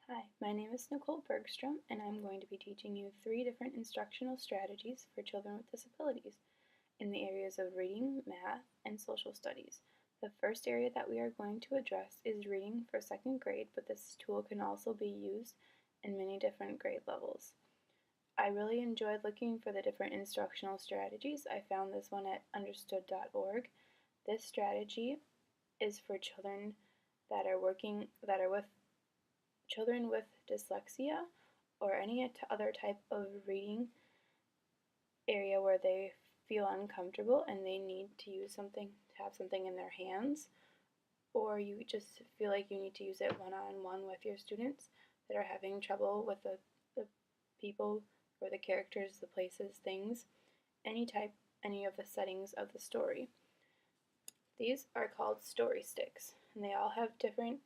Hi, my name is Nicole Bergstrom, and I'm going to be teaching you 3 different instructional strategies for children with disabilities in the areas of reading, math, and social studies. The first area that we are going to address is reading for 2nd grade, but this tool can also be used in many different grade levels. I really enjoyed looking for the different instructional strategies. I found this one at understood.org. This strategy is for children that are with children with dyslexia or any other type of reading area where they feel uncomfortable and they need to use something, to have something in their hands, or you just feel like you need to use it one-on-one with your students that are having trouble with the people or the characters, the places, things, any of the settings of the story. These are called story sticks, and they all have different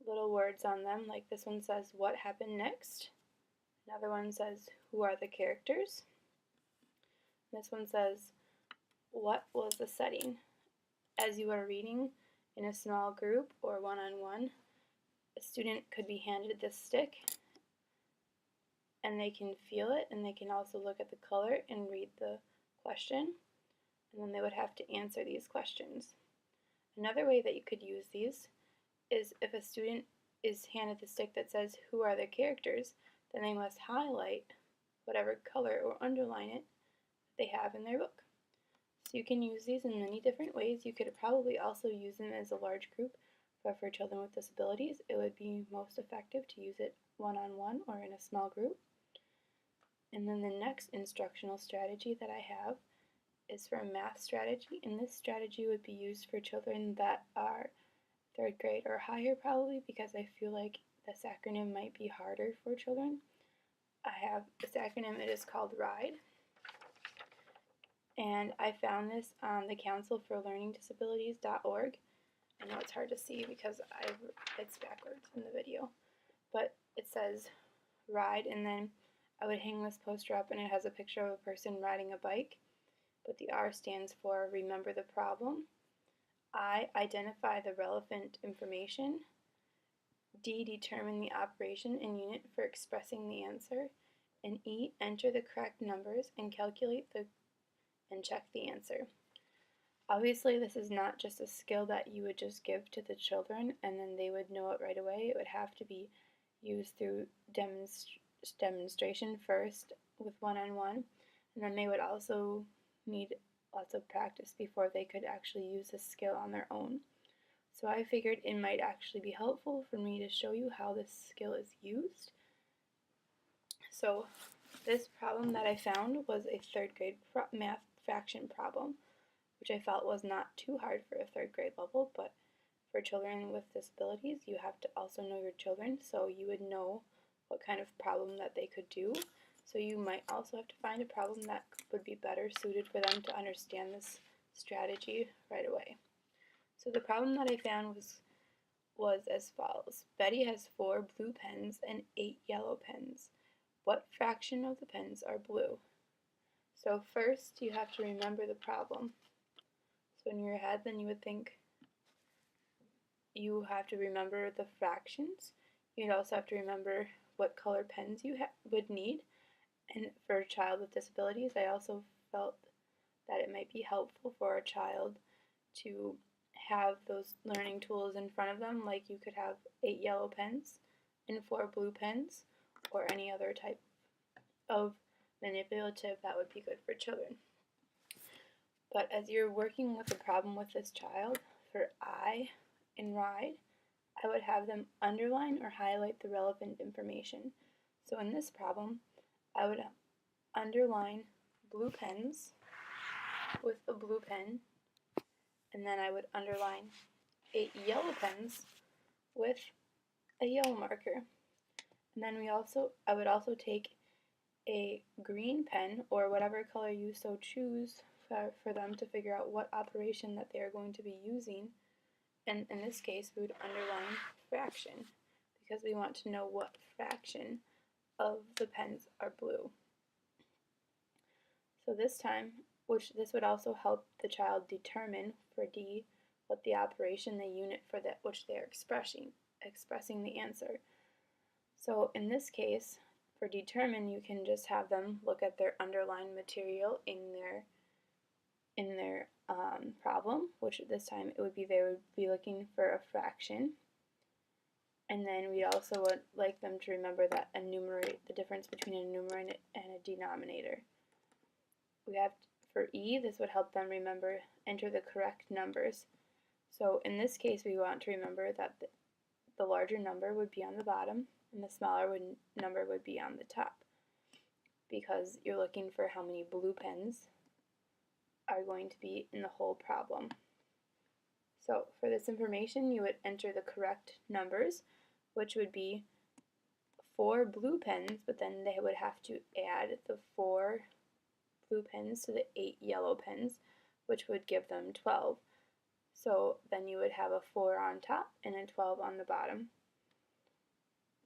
little words on them. Like this one says, "What happened next?" Another one says, "Who are the characters?" This one says, "What was the setting?" As you are reading in a small group or one-on-one, a student could be handed this stick and they can feel it, and they can also look at the color and read the question, and then they would have to answer these questions. Another way that you could use these is if a student is handed the stick that says, "Who are the characters?" then they must highlight whatever color or underline it they have in their book. So you can use these in many different ways. You could probably also use them as a large group, but for children with disabilities, it would be most effective to use it one-on-one or in a small group. And then the next instructional strategy that I have is for a math strategy, and this strategy would be used for children that are 3rd grade or higher probably, because I feel like this acronym might be harder for children. I have this acronym, it is called RIDE, and I found this on the Council for Learning Disabilities.org. I know it's hard to see because it's backwards in the video, but it says RIDE, and then I would hang this poster up and it has a picture of a person riding a bike, but the R stands for remember the problem. I, identify the relevant information. D, determine the operation and unit for expressing the answer. And E, enter the correct numbers and and check the answer. Obviously, this is not just a skill that you would just give to the children and then they would know it right away. It would have to be used through demonstration first with one-on-one, and then they would also need lots of practice before they could actually use this skill on their own. So I figured it might actually be helpful for me to show you how this skill is used. So this problem that I found was a 3rd grade math fraction problem, which I felt was not too hard for a 3rd grade level, but for children with disabilities, you have to also know your children, so you would know what kind of problem that they could do. So you might also have to find a problem that would be better suited for them to understand this strategy right away. So the problem that I found was as follows. Betty has 4 blue pens and 8 yellow pens. What fraction of the pens are blue? So first you have to remember the problem. So in your head then you would think you have to remember the fractions. You'd also have to remember what color pens you would need. And for a child with disabilities, I also felt that it might be helpful for a child to have those learning tools in front of them, like you could have 8 yellow pens and 4 blue pens, or any other type of manipulative that would be good for children. But as you're working with a problem with this child, for I in RIDE, I would have them underline or highlight the relevant information. So in this problem, I would underline blue pens with a blue pen, and then I would underline 8 yellow pens with a yellow marker. And then I would also take a green pen, or whatever color you so choose for them to figure out what operation that they are going to be using. And in this case, we would underline fraction, because we want to know what fraction of the pens are blue. So this time, this would also help the child determine, for D, what the operation, the unit for that which they are expressing the answer. So in this case, for determine, you can just have them look at their underlying material in their problem, which at this time it would be they would be looking for a fraction. And then we also would like them to remember that the difference between a numerator and a denominator. We have for E, this would help them remember enter the correct numbers. So in this case, we want to remember that the larger number would be on the bottom and the smaller number would be on the top, because you're looking for how many blue pens are going to be in the whole problem. So for this information, you would enter the correct numbers, which would be 4 blue pens, but then they would have to add the 4 blue pens to the 8 yellow pens, which would give them 12. So then you would have a 4 on top and a 12 on the bottom.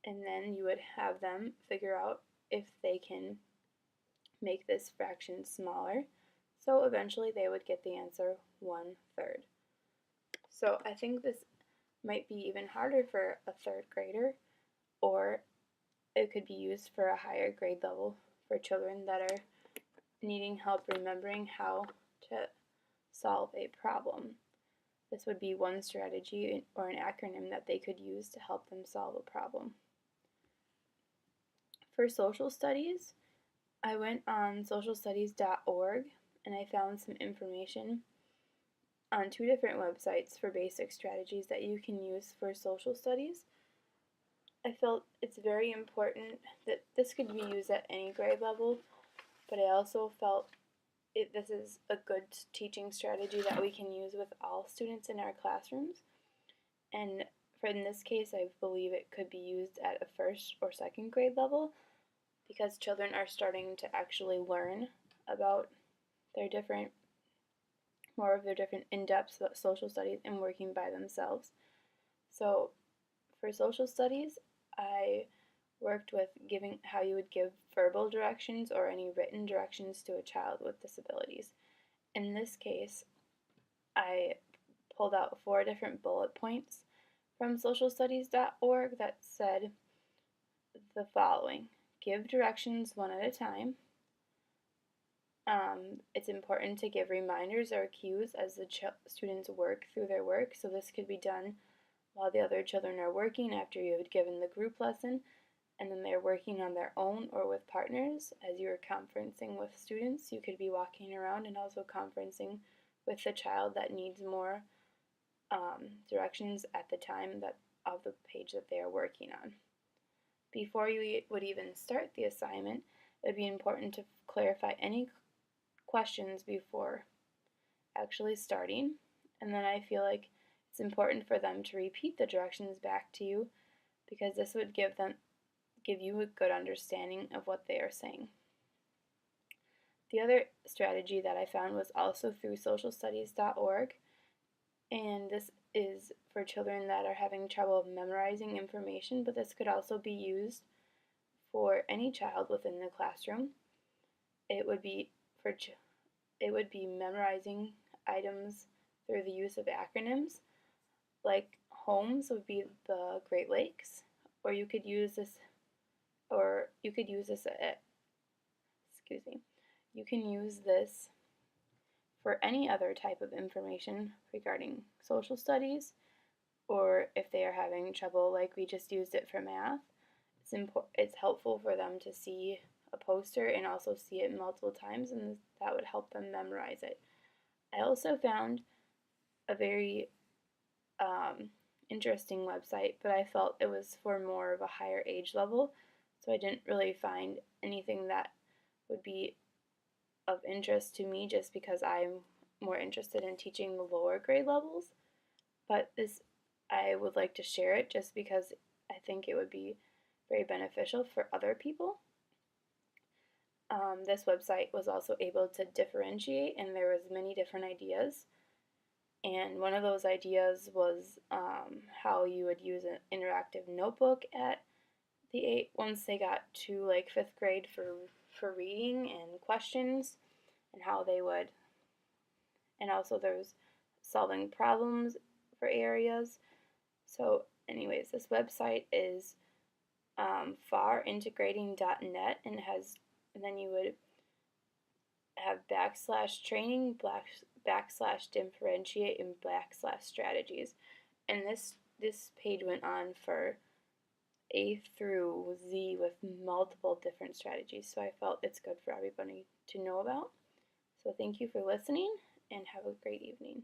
And then you would have them figure out if they can make this fraction smaller. So eventually they would get the answer 1/3. So I think this might be even harder for a 3rd grader, or it could be used for a higher grade level for children that are needing help remembering how to solve a problem. This would be one strategy or an acronym that they could use to help them solve a problem. For social studies, I went on socialstudies.org and I found some information on 2 different websites for basic strategies that you can use for social studies. I felt it's very important that this could be used at any grade level, but I also felt this is a good teaching strategy that we can use with all students in our classrooms. And in this case, I believe it could be used at a 1st or 2nd grade level, because children are starting to actually learn about more of their different in-depth social studies and working by themselves. So for social studies, I worked with giving how you would give verbal directions or any written directions to a child with disabilities. In this case, I pulled out 4 different bullet points from socialstudies.org that said the following: give directions one at a time. It's important to give reminders or cues as the students work through their work. So this could be done while the other children are working after you have given the group lesson, and then they're working on their own or with partners. As you're conferencing with students, you could be walking around and also conferencing with the child that needs more directions at the time of the page that they are working on. Before you would even start the assignment, it would be important to clarify any questions before actually starting. And then I feel like it's important for them to repeat the directions back to you, because this would give you a good understanding of what they are saying. The other strategy that I found was also through socialstudies.org, and this is for children that are having trouble memorizing information, but this could also be used for any child within the classroom. It would be memorizing items through the use of acronyms, like homes would be the Great Lakes, or you could use this you can use this for any other type of information regarding social studies, or if they are having trouble like we just used it for math, it's helpful for them to see a poster and also see it multiple times, and that would help them memorize it. I also found a very interesting website, but I felt it was for more of a higher age level, so I didn't really find anything that would be of interest to me, just because I'm more interested in teaching the lower grade levels. But I would like to share it just because I think it would be very beneficial for other people. This website was also able to differentiate, and there was many different ideas. And one of those ideas was how you would use an interactive notebook at once they got to like 5th grade for reading and questions, and how they would, and also there's solving problems for areas. So anyways, this website is farintegrating.net, and then you would have /training, /differentiate, and /strategies. And this page went on for A through Z with multiple different strategies, so I felt it's good for everybody to know about. So thank you for listening, and have a great evening.